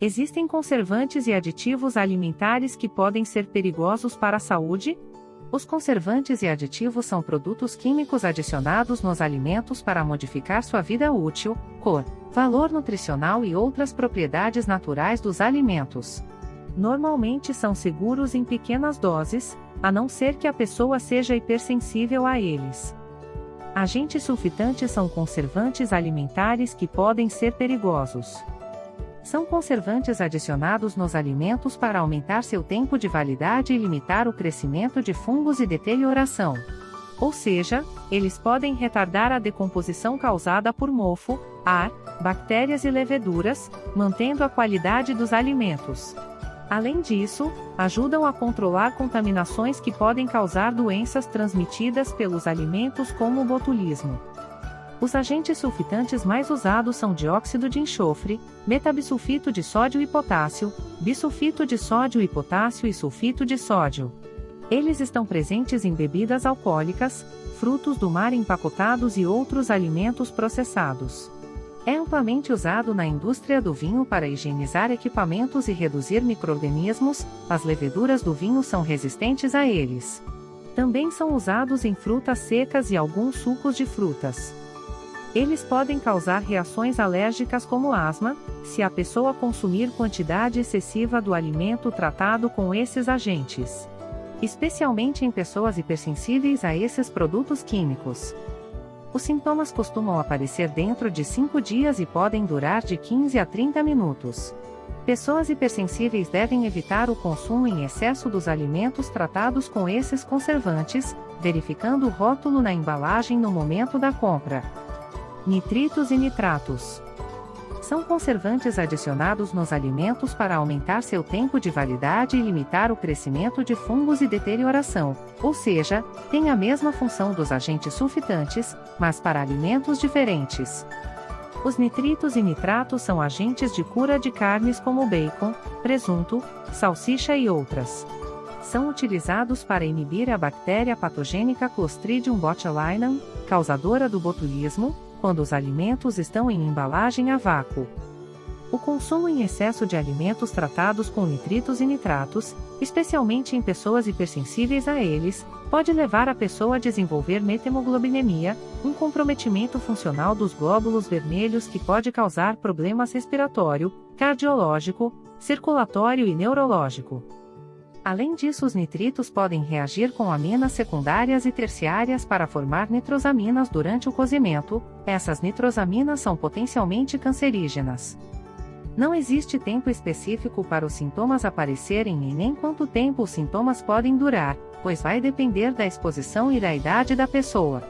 Existem conservantes e aditivos alimentares que podem ser perigosos para a saúde? Os conservantes e aditivos são produtos químicos adicionados nos alimentos para modificar sua vida útil, cor, valor nutricional e outras propriedades naturais dos alimentos. Normalmente são seguros em pequenas doses, a não ser que a pessoa seja hipersensível a eles. Agentes sulfitantes são conservantes alimentares que podem ser perigosos. São conservantes adicionados nos alimentos para aumentar seu tempo de validade e limitar o crescimento de fungos e deterioração. Ou seja, eles podem retardar a decomposição causada por mofo, ar, bactérias e leveduras, mantendo a qualidade dos alimentos. Além disso, ajudam a controlar contaminações que podem causar doenças transmitidas pelos alimentos como o botulismo. Os agentes sulfitantes mais usados são dióxido de enxofre, metabisulfito de sódio e potássio, bisulfito de sódio e potássio e sulfito de sódio. Eles estão presentes em bebidas alcoólicas, frutos do mar empacotados e outros alimentos processados. É amplamente usado na indústria do vinho para higienizar equipamentos e reduzir micro-organismos, as leveduras do vinho são resistentes a eles. Também são usados em frutas secas e alguns sucos de frutas. Eles podem causar reações alérgicas como asma, se a pessoa consumir quantidade excessiva do alimento tratado com esses agentes. Especialmente em pessoas hipersensíveis a esses produtos químicos. Os sintomas costumam aparecer dentro de 5 dias e podem durar de 15 a 30 minutos. Pessoas hipersensíveis devem evitar o consumo em excesso dos alimentos tratados com esses conservantes, verificando o rótulo na embalagem no momento da compra. Nitritos e nitratos. São conservantes adicionados nos alimentos para aumentar seu tempo de validade e limitar o crescimento de fungos e deterioração, ou seja, têm a mesma função dos agentes sulfitantes, mas para alimentos diferentes. Os nitritos e nitratos são agentes de cura de carnes como bacon, presunto, salsicha e outras. São utilizados para inibir a bactéria patogênica Clostridium botulinum, causadora do botulismo, quando os alimentos estão em embalagem a vácuo. O consumo em excesso de alimentos tratados com nitritos e nitratos, especialmente em pessoas hipersensíveis a eles, pode levar a pessoa a desenvolver metemoglobinemia, um comprometimento funcional dos glóbulos vermelhos que pode causar problemas respiratório, cardiológico, circulatório e neurológico. Além disso, os nitritos podem reagir com aminas secundárias e terciárias para formar nitrosaminas durante o cozimento. Essas nitrosaminas são potencialmente cancerígenas. Não existe tempo específico para os sintomas aparecerem e nem quanto tempo os sintomas podem durar, pois vai depender da exposição e da idade da pessoa.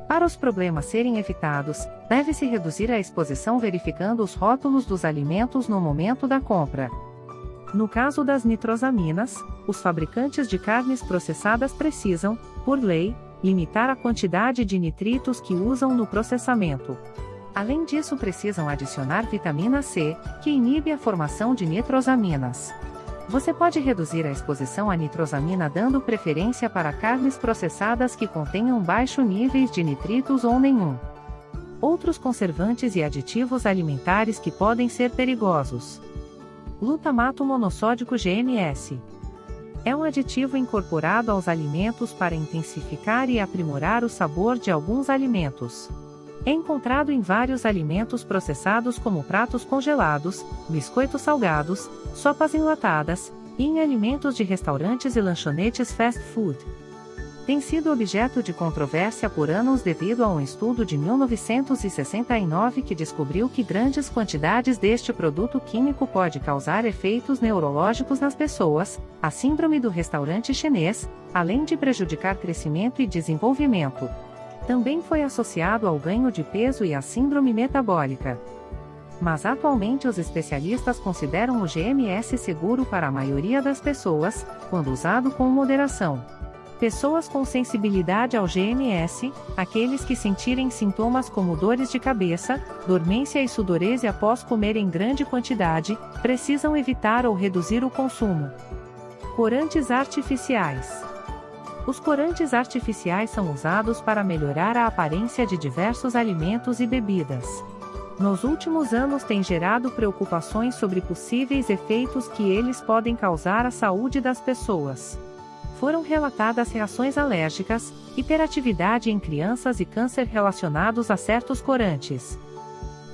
Para os problemas serem evitados, deve-se reduzir a exposição verificando os rótulos dos alimentos no momento da compra. No caso das nitrosaminas, os fabricantes de carnes processadas precisam, por lei, limitar a quantidade de nitritos que usam no processamento. Além disso, precisam adicionar vitamina C, que inibe a formação de nitrosaminas. Você pode reduzir a exposição à nitrosamina dando preferência para carnes processadas que contenham baixos níveis de nitritos ou nenhum. Outros conservantes e aditivos alimentares que podem ser perigosos. Glutamato monossódico GMS. É um aditivo incorporado aos alimentos para intensificar e aprimorar o sabor de alguns alimentos. É encontrado em vários alimentos processados como pratos congelados, biscoitos salgados, sopas enlatadas, e em alimentos de restaurantes e lanchonetes fast food. Tem sido objeto de controvérsia por anos devido a um estudo de 1969 que descobriu que grandes quantidades deste produto químico pode causar efeitos neurológicos nas pessoas, a síndrome do restaurante chinês, além de prejudicar crescimento e desenvolvimento. Também foi associado ao ganho de peso e à síndrome metabólica. Mas atualmente os especialistas consideram o GMS seguro para a maioria das pessoas, quando usado com moderação. Pessoas com sensibilidade ao GMS, aqueles que sentirem sintomas como dores de cabeça, dormência e sudorese após comer em grande quantidade, precisam evitar ou reduzir o consumo. Corantes artificiais. Os corantes artificiais são usados para melhorar a aparência de diversos alimentos e bebidas. nos últimos anos tem gerado preocupações sobre possíveis efeitos que eles podem causar à saúde das pessoas. Foram relatadas reações alérgicas, hiperatividade em crianças e câncer relacionados a certos corantes.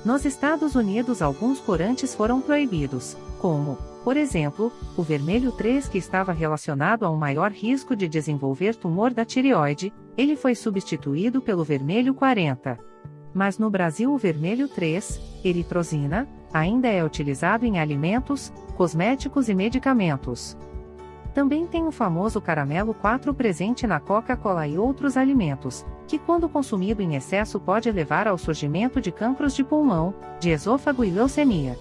Nos Estados Unidos, alguns corantes foram proibidos, como, por exemplo, o vermelho 3, que estava relacionado a um maior risco de desenvolver tumor da tireoide. Ele foi substituído pelo vermelho 40. Mas no Brasil o vermelho 3, eritrosina, ainda é utilizado em alimentos, cosméticos e medicamentos. Também tem o famoso caramelo 4 presente na Coca-Cola e outros alimentos, que quando consumido em excesso pode levar ao surgimento de cânceres de pulmão, de esôfago e leucemia.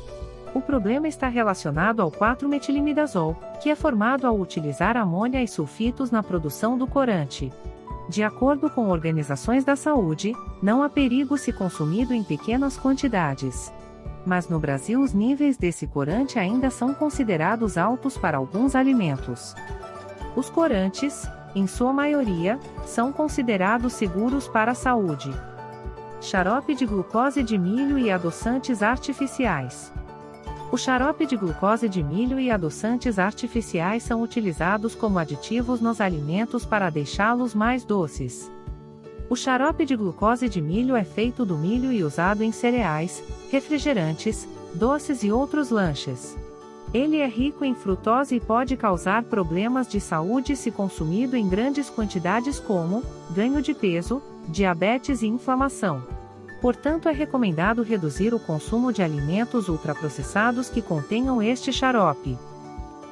O problema está relacionado ao 4-metilimidazol, que é formado ao utilizar amônia e sulfitos na produção do corante. De acordo com organizações da saúde, não há perigo se consumido em pequenas quantidades. Mas no Brasil os níveis desse corante ainda são considerados altos para alguns alimentos. Os corantes, em sua maioria, são considerados seguros para a saúde. Xarope de glucose de milho e adoçantes artificiais. O xarope de glucose de milho e adoçantes artificiais são utilizados como aditivos nos alimentos para deixá-los mais doces. O xarope de glucose de milho é feito do milho e usado em cereais, refrigerantes, doces e outros lanches. Ele é rico em frutose e pode causar problemas de saúde se consumido em grandes quantidades, como ganho de peso, diabetes e inflamação. Portanto, é recomendado reduzir o consumo de alimentos ultraprocessados que contenham este xarope.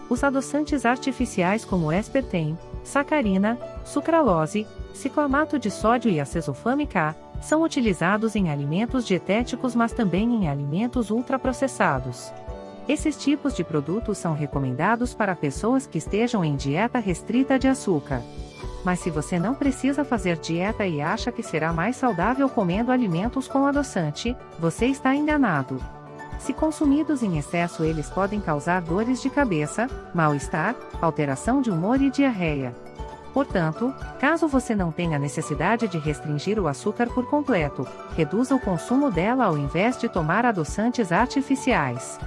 Os adoçantes artificiais como aspartame, sacarina, sucralose, ciclamato de sódio e acesulfame K, são utilizados em alimentos dietéticos, mas também em alimentos ultraprocessados. Esses tipos de produtos são recomendados para pessoas que estejam em dieta restrita de açúcar. Mas se você não precisa fazer dieta e acha que será mais saudável comendo alimentos com adoçante, você está enganado. Se consumidos em excesso, eles podem causar dores de cabeça, mal-estar, alteração de humor e diarreia. Portanto, caso você não tenha necessidade de restringir o açúcar por completo, reduza o consumo dela ao invés de tomar adoçantes artificiais.